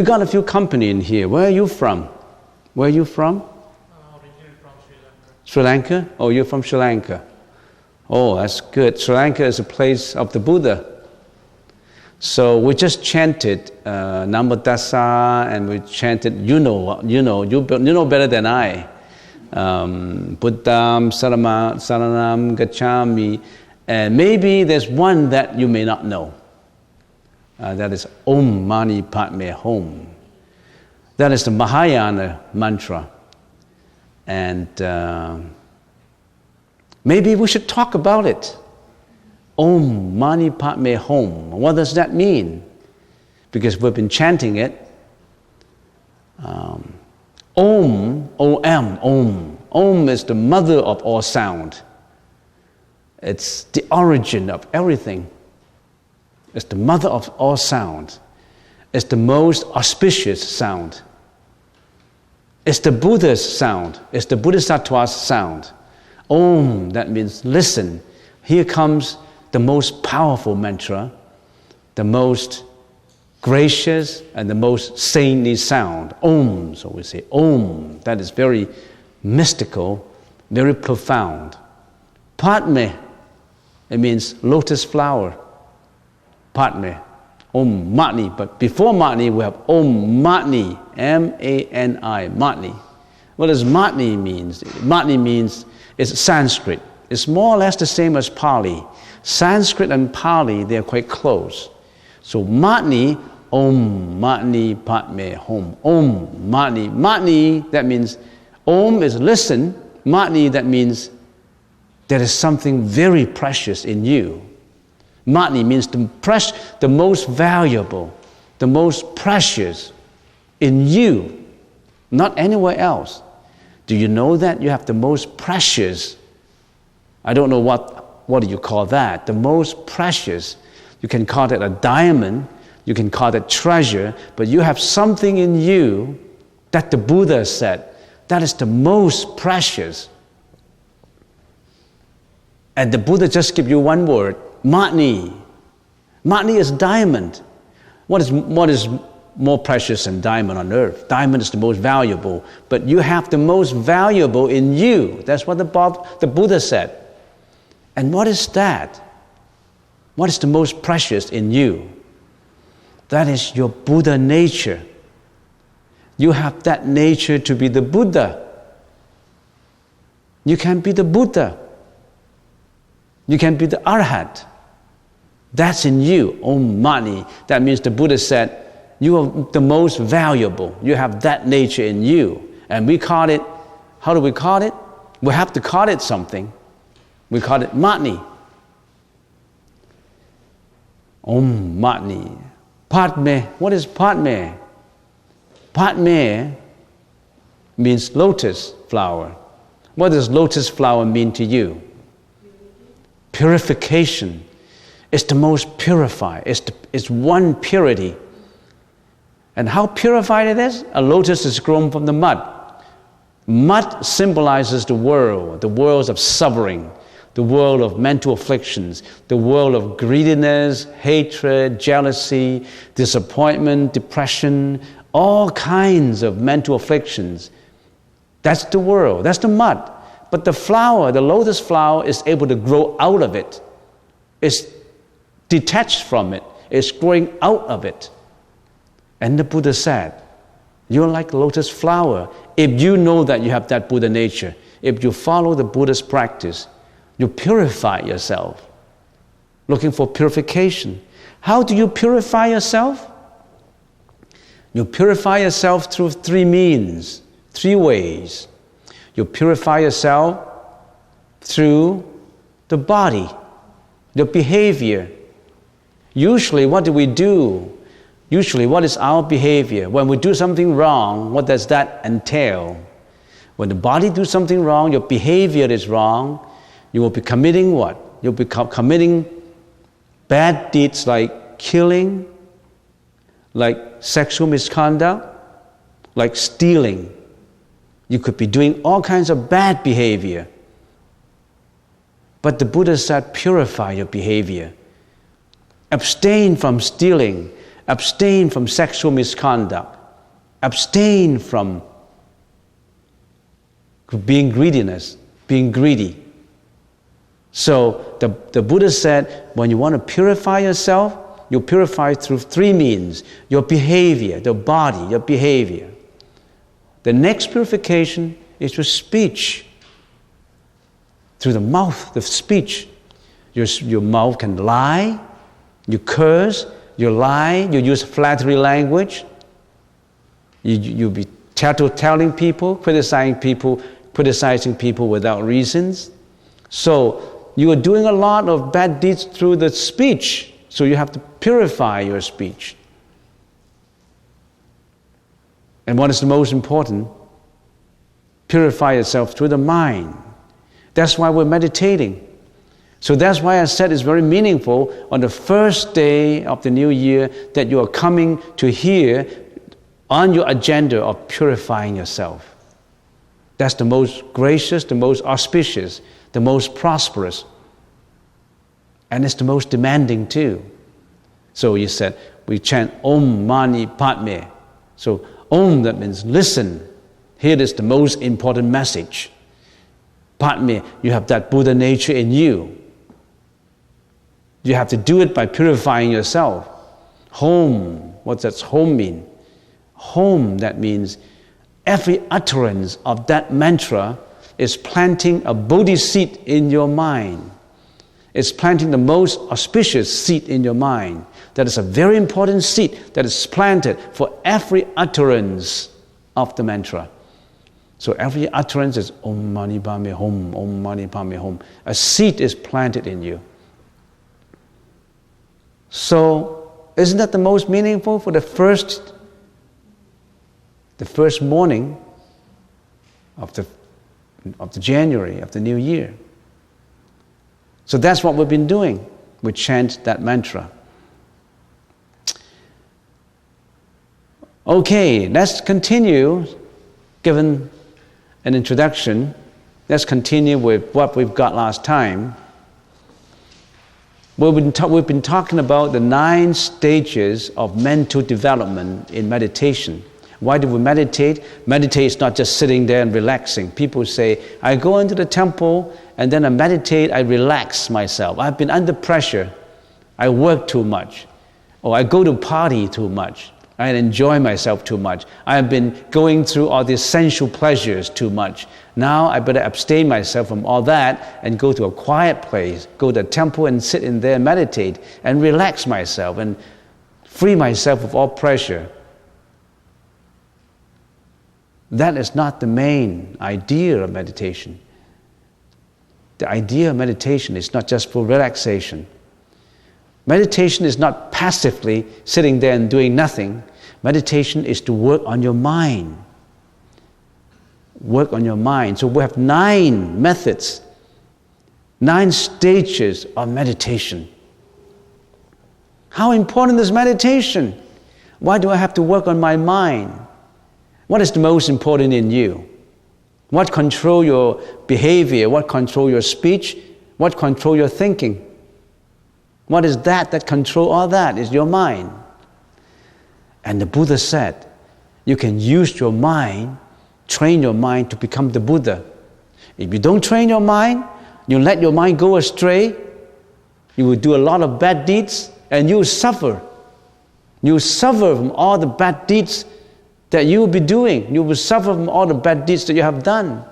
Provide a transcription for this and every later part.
We got a few company in here. Where are you from? Where are you from? Originally from Sri Lanka. Sri Lanka? Oh, you're from Sri Lanka. Oh, that's good. Sri Lanka is a place of the Buddha. So we just chanted Namo Tassa, and we chanted, you know better than I. Buddham Saranam Gacchami. And maybe there's one that you may not know. That is Om Mani Padme Hum. That is the Mahayana mantra. And maybe we should talk about it. Om Mani Padme Hum. What does that mean? Because we've been chanting it. Om, O-M, Om. Om is the mother of all sound. It's the origin of everything. It's the mother of all sound. It's the most auspicious sound. It's the Buddha's sound. It's the Bodhisattva's sound. Om, that means listen. Here comes the most powerful mantra, the most gracious and the most saintly sound. Om, so we say Om. That is very mystical, very profound. Padme, it means lotus flower. Padme, Om Mani. But before Mani, we have Om Mani, M-A-N-I, Mani. What does Mani mean? Mani means, it's Sanskrit. It's more or less the same as Pali. Sanskrit and Pali, they're quite close. So Mani, Om Mani Padme Hum. Om Mani. Mani, that means, Om is listen. Mani, that means there is something very precious in you. Mani means the most valuable, the most precious in you, not anywhere else. Do you know that you have the most precious? I don't know what do you call that? The most precious. You can call it a diamond, you can call it treasure, but you have something in you that the Buddha said, that is the most precious. And the Buddha just give you one word, Mani. Mani is diamond. What is more precious than diamond on earth? Diamond is the most valuable, but you have the most valuable in you. That's what the Buddha said. And what is that? What is the most precious in you? That is your Buddha nature. You have that nature to be the Buddha. You can be the Buddha. You can be the Arhat. That's in you, Om Mani. That means the Buddha said, you are the most valuable. You have that nature in you. And we call it, how do we call it? We have to call it something. We call it Mani. Om Mani. Padme. What is Padme? Padme means lotus flower. What does lotus flower mean to you? Purification. It's the most purified. It's one purity. And how purified it is? A lotus is grown from the mud. Mud symbolizes the worlds of suffering, the world of mental afflictions, the world of greediness, hatred, jealousy, disappointment, depression, all kinds of mental afflictions. That's the world, that's the mud. But the flower, the lotus flower, is able to grow out of it. It's detached from it. It's growing out of it. And the Buddha said, you're like lotus flower. If you know that you have that Buddha nature, if you follow the Buddha's practice, you purify yourself. Looking for purification. How do you purify yourself? You purify yourself through three means, three ways. You purify yourself through the body, your behavior. Usually, what do? Usually, what is our behavior? When we do something wrong, what does that entail? When the body does something wrong, your behavior is wrong, you will be committing what? You'll be committing bad deeds like killing, like sexual misconduct, like stealing. You could be doing all kinds of bad behavior. But the Buddha said, purify your behavior. Abstain from stealing. Abstain from sexual misconduct. Abstain from being greedy. So the Buddha said, when you want to purify yourself, you purify through 3 means. Your behavior, the body, your behavior. The next purification is through speech. Through the mouth, the speech. Your mouth can lie, you curse, you lie, you use flattery language. You be telling people, criticizing people without reasons. So you are doing a lot of bad deeds through the speech. So you have to purify your speech. And what is the most important? Purify yourself through the mind. That's why we're meditating. So that's why I said it's very meaningful on the first day of the new year that you are coming to hear on your agenda of purifying yourself. That's the most gracious, the most auspicious, the most prosperous. And it's the most demanding too. So you said, we chant Om Mani Padme. So Om, that means listen. Here is the most important message. Padme, you have that Buddha nature in you. You have to do it by purifying yourself. Home, what does home mean? Home, that means every utterance of that mantra is planting a Bodhi seed in your mind. It's planting the most auspicious seed in your mind. That is a very important seed that is planted for every utterance of the mantra. So every utterance is Om Mani Padme Hum, Om Mani Padme Hum. A seed is planted in you. So isn't that the most meaningful for the first morning of the January, of the new year? So that's what we've been doing. We chant that mantra. Okay, let's continue. Given an introduction, let's continue with what we've got last time. We've been talking about the 9 stages of mental development in meditation. Why do we meditate? Meditate is not just sitting there and relaxing. People say, I go into the temple and then I meditate, I relax myself. I've been under pressure. I work too much. Or I go to party too much. I enjoy myself too much. I've been going through all these sensual pleasures too much. Now I better abstain myself from all that and go to a quiet place, go to a temple and sit in there and meditate and relax myself and free myself of all pressure. That is not the main idea of meditation. The idea of meditation is not just for relaxation. Meditation is not passively sitting there and doing nothing. Meditation is to work on your mind. Work on your mind. So we have 9 methods, 9 stages of meditation. How important is meditation? Why do I have to work on my mind? What is the most important in you? What control your behavior? What control your speech? What control your thinking? What is that control all that? Is your mind. And the Buddha said, you can use your mind, train your mind to become the Buddha. If you don't train your mind, you let your mind go astray, you will do a lot of bad deeds and you will suffer. You will suffer from all the bad deeds that you will be doing. You will suffer from all the bad deeds that you have done.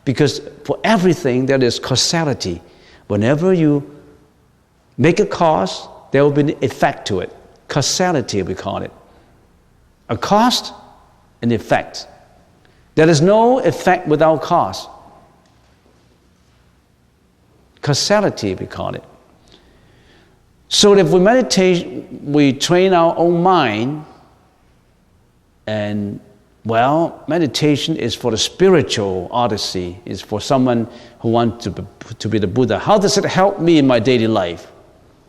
Because for everything there is causality. Whenever you make a cause, there will be an effect to it. Causality, we call it. A cause, an effect. There is no effect without cause. Causality, we call it. So if we meditate, we train our own mind, and meditation is for the spiritual odyssey, is for someone who wants to be the Buddha. How does it help me in my daily life?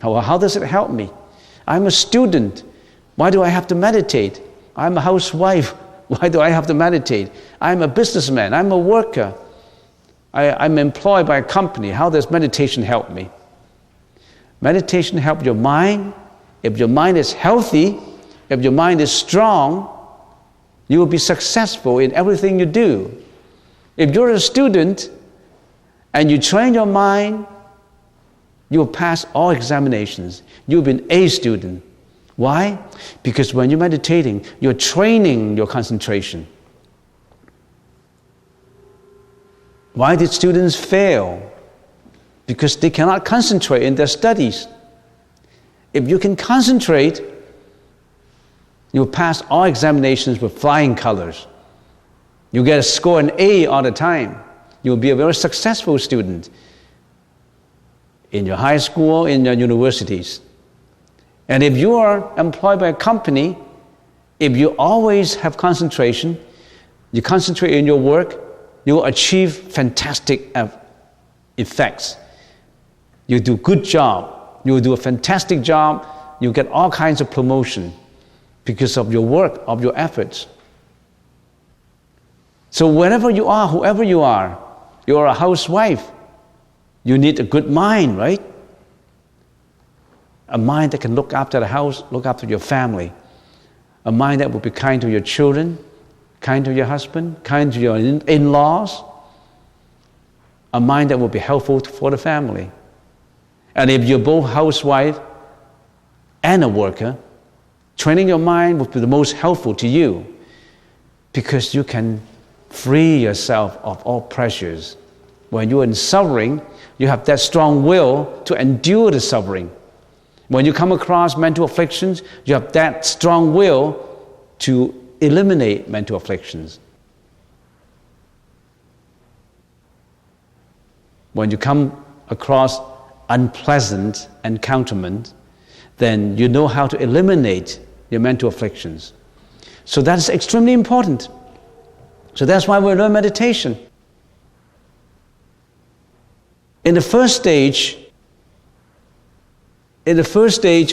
How does it help me? I'm a student. Why do I have to meditate? I'm a housewife. Why do I have to meditate? I'm a businessman. I'm a worker. I'm employed by a company. How does meditation help me? Meditation helps your mind. If your mind is healthy, if your mind is strong, you will be successful in everything you do. If you're a student and you train your mind, you will pass all examinations. You'll be an A student. Why? Because when you're meditating, you're training your concentration. Why did students fail? Because they cannot concentrate in their studies. If you can concentrate, you'll pass all examinations with flying colors. You get a score an A all the time. You'll be a very successful student in your high school, in your universities. And if you are employed by a company, if you always have concentration, you concentrate in your work, you will achieve fantastic effects. You do a good job, you will do a fantastic job, you get all kinds of promotion because of your work, of your efforts. So wherever you are, whoever you are a housewife, you need a good mind, right? A mind that can look after the house, look after your family. A mind that will be kind to your children, kind to your husband, kind to your in-laws. A mind that will be helpful for the family. And if you're both housewife and a worker, training your mind will be the most helpful to you because you can free yourself of all pressures. When you're in suffering, you have that strong will to endure the suffering. When you come across mental afflictions, you have that strong will to eliminate mental afflictions. When you come across unpleasant encounterment, then you know how to eliminate your mental afflictions. So that's extremely important. So that's why we learn meditation. In the first stage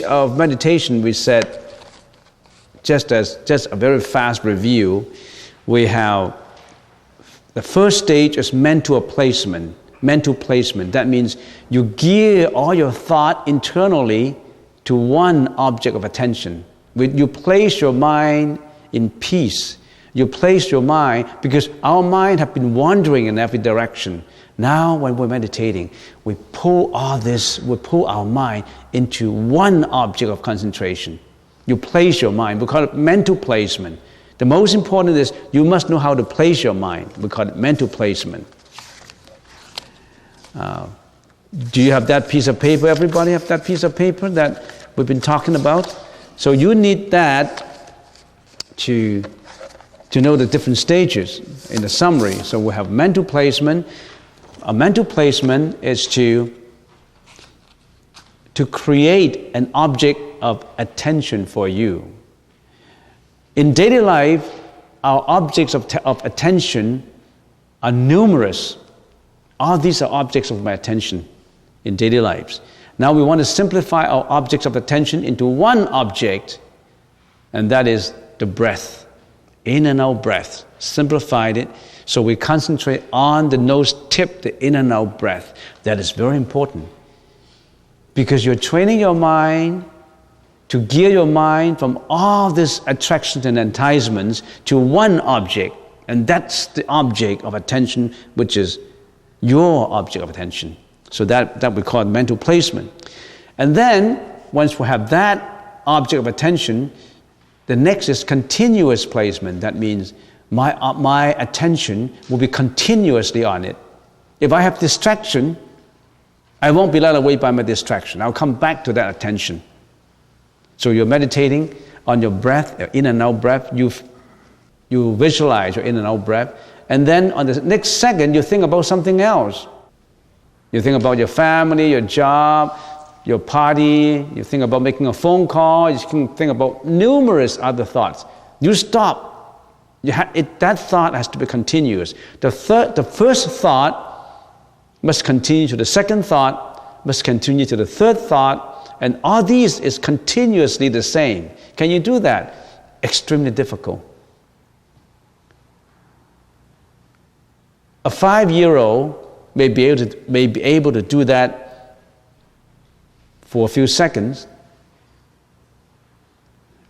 of meditation, we said, just a very fast review, we have the first stage is mental placement. Mental placement, that means you gear all your thought internally to one object of attention. You place your mind in peace. You place your mind, because our mind have been wandering in every direction. Now when we're meditating, we pull our mind into one object of concentration. You place your mind, we call it mental placement. The most important is you must know how to place your mind. We call it mental placement. Do you have that piece of paper? Everybody have that piece of paper that we've been talking about? So you need that to know the different stages in the summary. So we have mental placement. A mental placement is to create an object of attention for you. In daily life, our objects of attention are numerous. All these are objects of my attention in daily lives. Now we want to simplify our objects of attention into one object, and that is the breath. In and out breath. Simplified it, so we concentrate on the nose tip, the in and out breath. That is very important. Because you're training your mind to gear your mind from all these attractions and enticements to one object. And that's the object of attention, which is your object of attention. So that we call mental placement. And then, once we have that object of attention, the next is continuous placement. That means my attention will be continuously on it. If I have distraction, I won't be led away by my distraction. I'll come back to that attention. So you're meditating on your breath, in and out breath. You visualize your in and out breath. And then on the next second, you think about something else. You think about your family, your job, your party. You think about making a phone call. You can think about numerous other thoughts. You stop. That thought has to be continuous. The first thought must continue to the second thought, must continue to the third thought, and all these is continuously the same. Can you do that? Extremely difficult. A 5-year-old may be able to do that for a few seconds.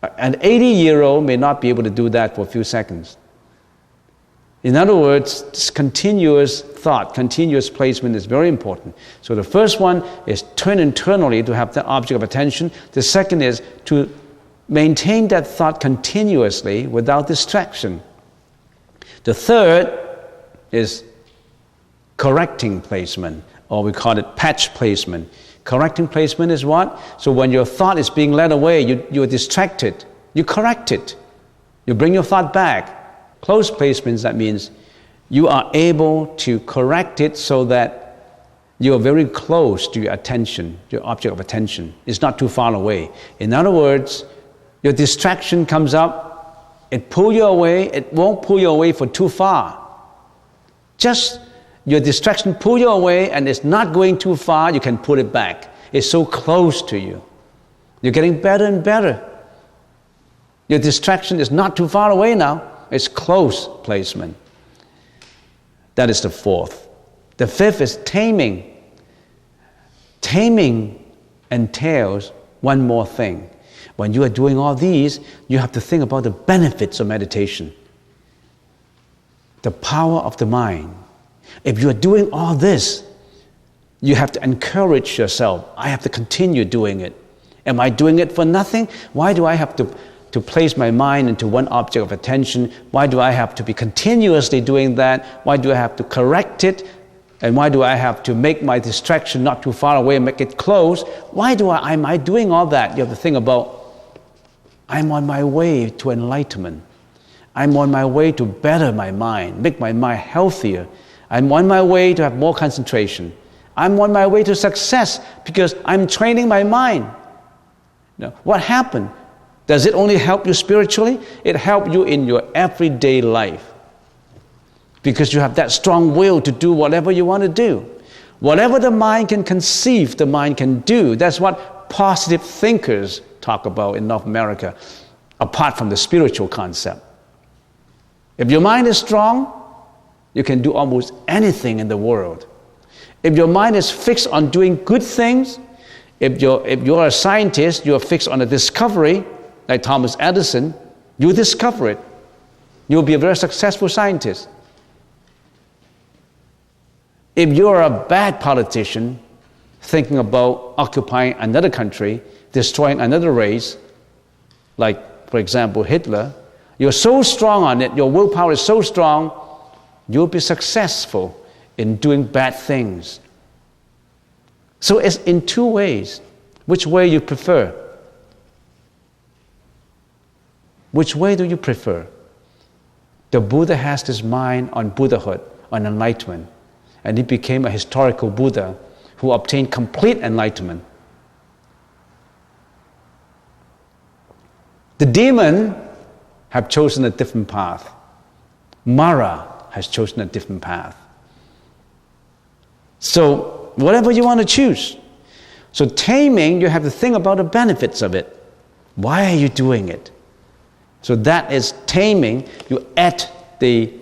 An 80-year-old may not be able to do that for a few seconds. In other words, this continuous thought, continuous placement is very important. So the first one is turn internally to have that object of attention. The second is to maintain that thought continuously without distraction. The third is correcting placement, or we call it patch placement. Correcting placement is what? So when your thought is being led away, you're distracted, you correct it. You bring your thought back. Close placements, that means you are able to correct it so that you are very close to your attention, your object of attention. It's not too far away. In other words, your distraction comes up, it pulls you away, it won't pull you away for too far. Just your distraction pull you away and it's not going too far, you can pull it back. It's so close to you. You're getting better and better. Your distraction is not too far away now. It's close placement. That is the fourth. The fifth is taming. Taming entails one more thing. When you are doing all these, you have to think about the benefits of meditation. The power of the mind. If you are doing all this, you have to encourage yourself. I have to continue doing it. Am I doing it for nothing? Why do I have to place my mind into one object of attention? Why do I have to be continuously doing that? Why do I have to correct it? And why do I have to make my distraction not too far away and make it close? Why am I doing all that? You have to think about, I'm on my way to enlightenment. I'm on my way to better my mind, make my mind healthier. I'm on my way to have more concentration. I'm on my way to success because I'm training my mind. Now, what happened? Does it only help you spiritually? It helps you in your everyday life because you have that strong will to do whatever you want to do. Whatever the mind can conceive, the mind can do. That's what positive thinkers talk about in North America, apart from the spiritual concept. If your mind is strong, you can do almost anything in the world. If your mind is fixed on doing good things, if you're a scientist, you're fixed on a discovery, like Thomas Edison, you discover it. You'll be a very successful scientist. If you're a bad politician, thinking about occupying another country, destroying another race, like, for example, Hitler, you're so strong on it, your willpower is so strong, you'll be successful in doing bad things. So it's in two ways. Which way you prefer? Which way do you prefer? The Buddha has his mind on Buddhahood, on enlightenment, and he became a historical Buddha who obtained complete enlightenment. The demon have chosen a different path. Mara has chosen a different path. So whatever you want to choose. So taming, you have to think about the benefits of it. Why are you doing it? So that is taming. You add the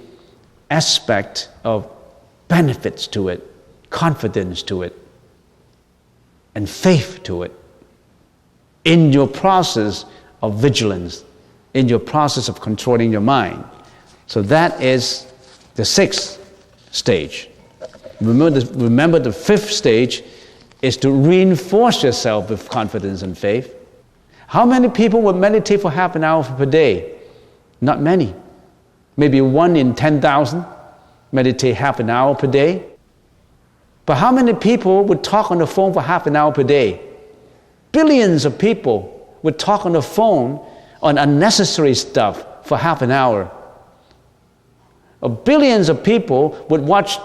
aspect of benefits to it, confidence to it, and faith to it in your process of vigilance, in your process of controlling your mind. So that is the sixth stage. Remember the fifth stage is to reinforce yourself with confidence and faith. How many people would meditate for half an hour per day? Not many. Maybe 1 in 10,000 meditate half an hour per day. But how many people would talk on the phone for half an hour per day? Billions of people would talk on the phone on unnecessary stuff for half an hour. Or billions of people would watch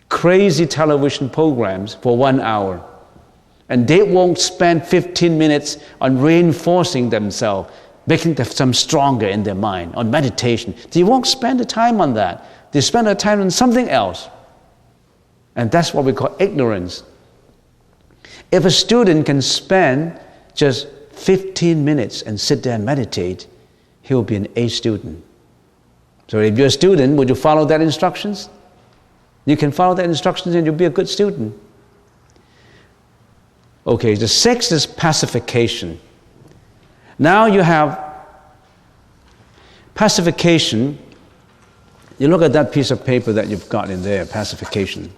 crazy television programs for 1 hour. And they won't spend 15 minutes on reinforcing themselves, making them stronger in their mind, on meditation. They won't spend the time on that. They spend their time on something else. And that's what we call ignorance. If a student can spend just 15 minutes and sit there and meditate, he will be an A student. So if you're a student, would you follow that instructions? You can follow that instructions and you'll be a good student. Okay, the sixth is pacification. Now you have pacification. You look at that piece of paper that you've got in there, pacification.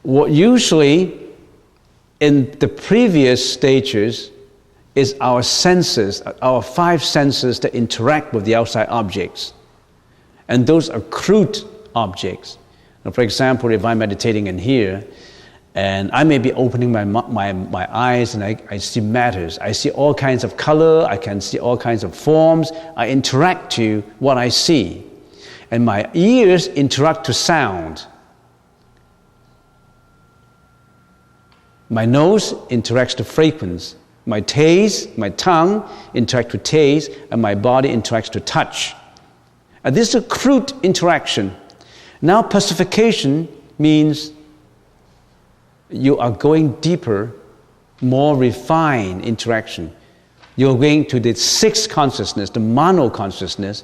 What usually in the previous stages is our senses, our 5 senses that interact with the outside objects. And those are crude objects. Now, for example, if I'm meditating in here, and I may be opening my eyes and I see matters. I see all kinds of color, I can see all kinds of forms. I interact to what I see. And my ears interact to sound. My nose interacts to fragrance. My taste, my tongue interacts to taste, and my body interacts to touch. And this is a crude interaction. Now pacification means you are going deeper, more refined interaction. You're going to the 6th consciousness, the mano consciousness,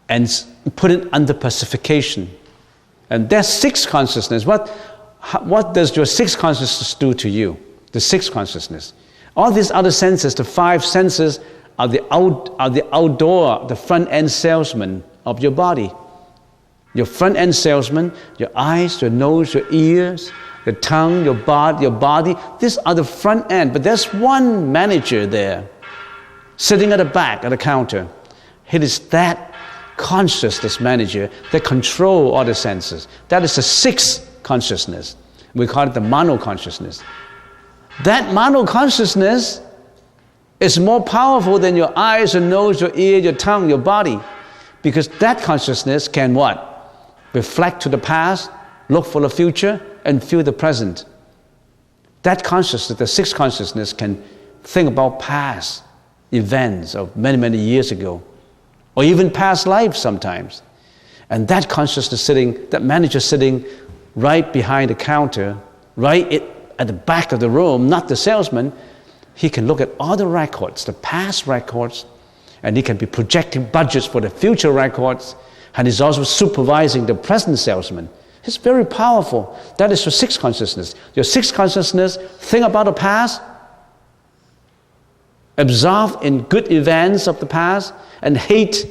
and put it under pacification. And that 6th consciousness, what does your 6th consciousness do to you? The 6th consciousness. All these other senses, the 5 senses, are the outdoor, the front-end salesman of your body. Your front-end salesman, your eyes, your nose, your ears, your tongue, your body. These are the front end. But there's one manager there, sitting at the back of the counter. It is that consciousness manager that controls all the senses. That is the 6th consciousness. We call it the mano consciousness. That mano consciousness is more powerful than your eyes, your nose, your ear, your tongue, your body. Because that consciousness can what? Reflect to the past, look for the future, and feel the present. That consciousness, the 6th consciousness, can think about past events of many, many years ago, or even past lives sometimes. And that consciousness that manager sitting right behind the counter, right at the back of the room, not the salesman, he can look at all the records, the past records, and he can be projecting budgets for the future records, and he's also supervising the present salesman. It's very powerful. That is your 6th consciousness. Your 6th consciousness, think about the past, absorb in good events of the past, and hate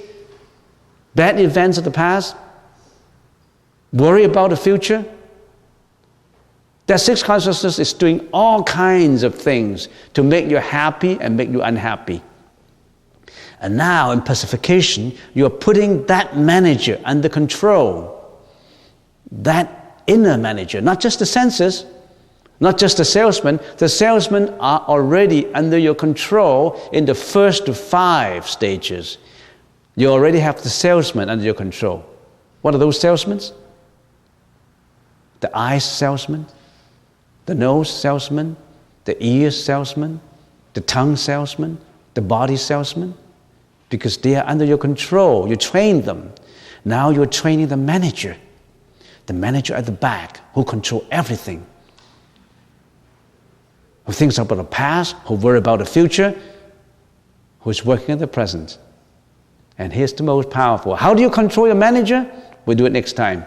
bad events of the past, worry about the future. That 6th consciousness is doing all kinds of things to make you happy and make you unhappy. And now in pacification, you are putting that manager under control. That inner manager, not just the senses, not just the salesman. The salesmen are already under your control in the 1st to 5 stages. You already have the salesman under your control. What are those salesmen? The eyes salesman, the nose salesman, the ears salesman, the tongue salesman, the body salesman, because they are under your control. You train them. Now you're training the manager at the back who controls everything, who thinks about the past, who worries about the future, who is working in the present. And here's the most powerful. How do you control your manager? We'll do it next time.